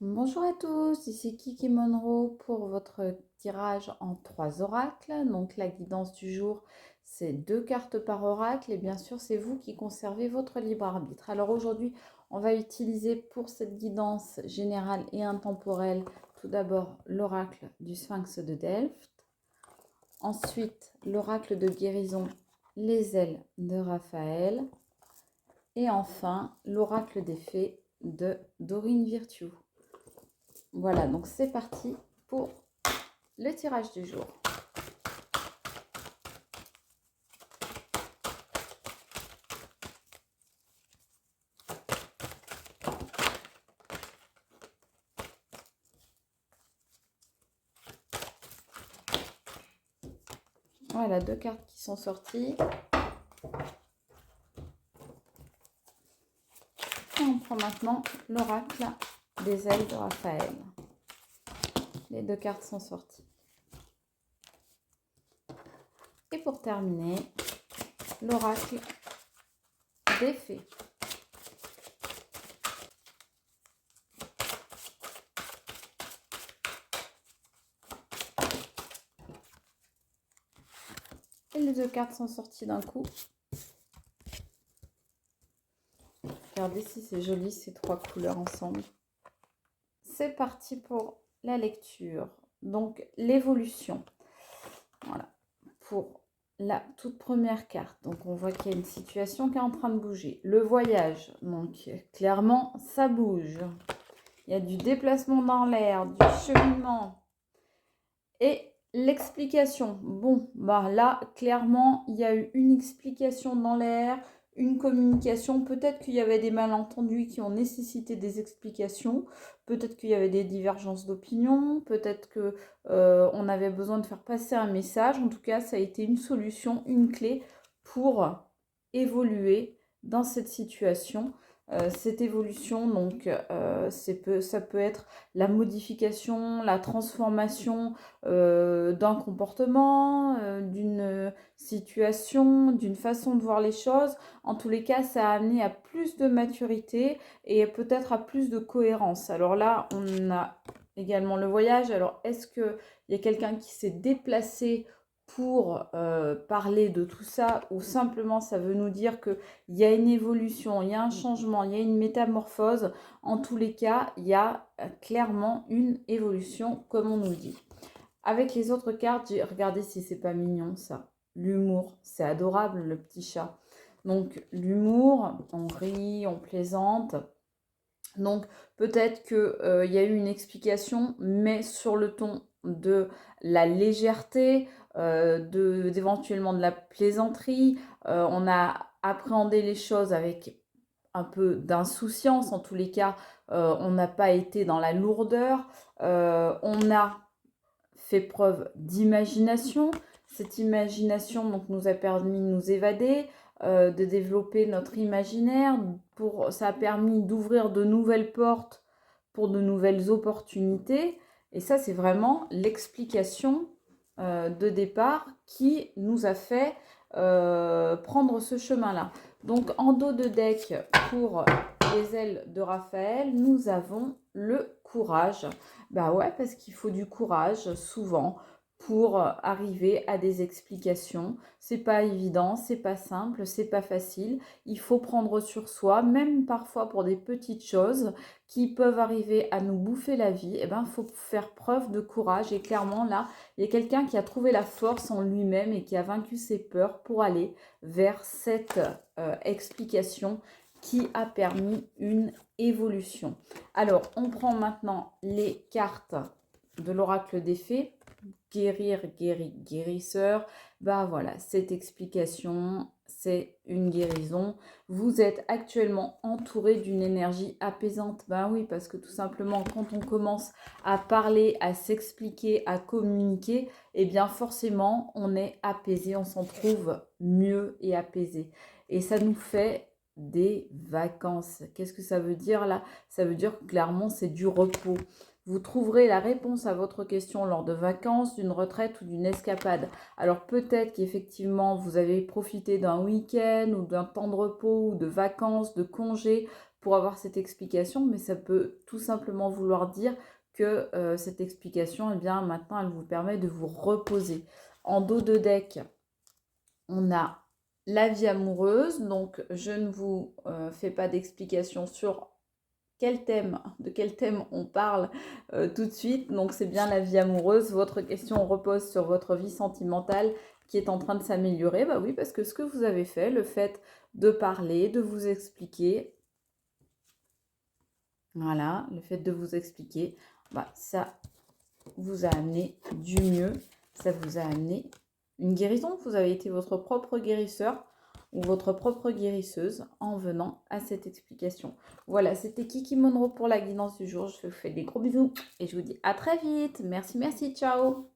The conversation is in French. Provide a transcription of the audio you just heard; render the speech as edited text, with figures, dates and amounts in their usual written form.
Bonjour à tous, ici Kiki Monroe pour votre tirage en 3 oracles. Donc la guidance du jour, c'est 2 cartes par oracle et bien sûr c'est vous qui conservez votre libre arbitre. Alors aujourd'hui, on va utiliser pour cette guidance générale et intemporelle tout d'abord l'oracle du Sphinx de Delphes, ensuite l'oracle de guérison, les ailes de Raphaël et enfin l'oracle des fées de Dorine Virtue. Voilà, donc c'est parti pour le tirage du jour. Voilà, 2 cartes qui sont sorties. Et on prend maintenant l'oracle des ailes de Raphaël. Les 2 cartes sont sorties. Et pour terminer, l'oracle des fées. Et les 2 cartes sont sorties d'un coup. Regardez si c'est joli ces 3 couleurs ensemble. C'est parti pour la lecture. Donc l'évolution. Voilà. Pour la toute première carte, donc on voit qu'il y a une situation qui est en train de bouger. Le voyage, donc clairement ça bouge. Il y a du déplacement dans l'air, du cheminement. Et l'explication, bon, bah là, clairement, il y a eu une explication dans l'air, une communication. Peut-être qu'il y avait des malentendus qui ont nécessité des explications. Peut-être qu'il y avait des divergences d'opinion. Peut-être que on avait besoin de faire passer un message. En tout cas, ça a été une solution, une clé pour évoluer dans cette situation. Cette évolution, donc, ça peut être la modification, la transformation d'un comportement, d'une situation, d'une façon de voir les choses. En tous les cas, ça a amené à plus de maturité et peut-être à plus de cohérence. Alors là, on a également le voyage. Alors, est-ce qu'il y a quelqu'un qui s'est déplacé pour parler de tout ça, ou simplement ça veut nous dire qu'il y a une évolution, il y a un changement, il y a une métamorphose? En tous les cas, il y a clairement une évolution, comme on nous le dit. Avec les autres cartes, regardez si c'est pas mignon ça. L'humour, c'est adorable le petit chat. Donc l'humour, on rit, on plaisante. Donc peut-être qu'il y a eu une explication, mais sur le ton de la légèreté, d'éventuellement de la plaisanterie. On a appréhendé les choses avec un peu d'insouciance. En tous les cas, on n'a pas été dans la lourdeur. On a fait preuve d'imagination. Cette imagination donc, nous a permis de nous évader, de développer notre imaginaire. Ça a permis d'ouvrir de nouvelles portes pour de nouvelles opportunités. Et ça, c'est vraiment l'explication de départ qui nous a fait prendre ce chemin-là. Donc, en dos de deck, pour les ailes de Raphaël, nous avons le courage. Bah ouais, parce qu'il faut du courage souvent pour arriver à des explications. C'est pas évident, c'est pas simple, c'est pas facile. Il faut prendre sur soi, même parfois pour des petites choses qui peuvent arriver à nous bouffer la vie. Eh ben, faut faire preuve de courage. Et clairement, là, il y a quelqu'un qui a trouvé la force en lui-même et qui a vaincu ses peurs pour aller vers cette explication qui a permis une évolution. Alors, on prend maintenant les cartes de l'oracle des fées. Guérir, guéri, guérisseur. Bah voilà, cette explication, c'est une guérison. Vous êtes actuellement entouré d'une énergie apaisante. Bah oui, parce que tout simplement, quand on commence à parler, à s'expliquer, à communiquer, eh bien forcément, on est apaisé, on s'en trouve mieux et apaisé. Et ça nous fait des vacances. Qu'est-ce que ça veut dire là? Ça veut dire que clairement, c'est du repos. Vous trouverez la réponse à votre question lors de vacances, d'une retraite ou d'une escapade. Alors peut-être qu'effectivement vous avez profité d'un week-end ou d'un temps de repos ou de vacances, de congés pour avoir cette explication, mais ça peut tout simplement vouloir dire que cette explication, eh bien, maintenant, elle vous permet de vous reposer. En dos de deck, on a la vie amoureuse, donc je ne vous fais pas d'explication sur de quel thème on parle tout de suite. Donc c'est bien la vie amoureuse. Votre question repose sur votre vie sentimentale qui est en train de s'améliorer. Bah oui, parce que ce que vous avez fait, le fait de parler, de vous expliquer, voilà, le fait de vous expliquer, bah, ça vous a amené du mieux, ça vous a amené une guérison. Vous avez été votre propre guérisseur ou votre propre guérisseuse en venant à cette explication. Voilà, c'était Kiki Monroe pour la guidance du jour. Je vous fais des gros bisous et je vous dis à très vite. Merci, merci, ciao.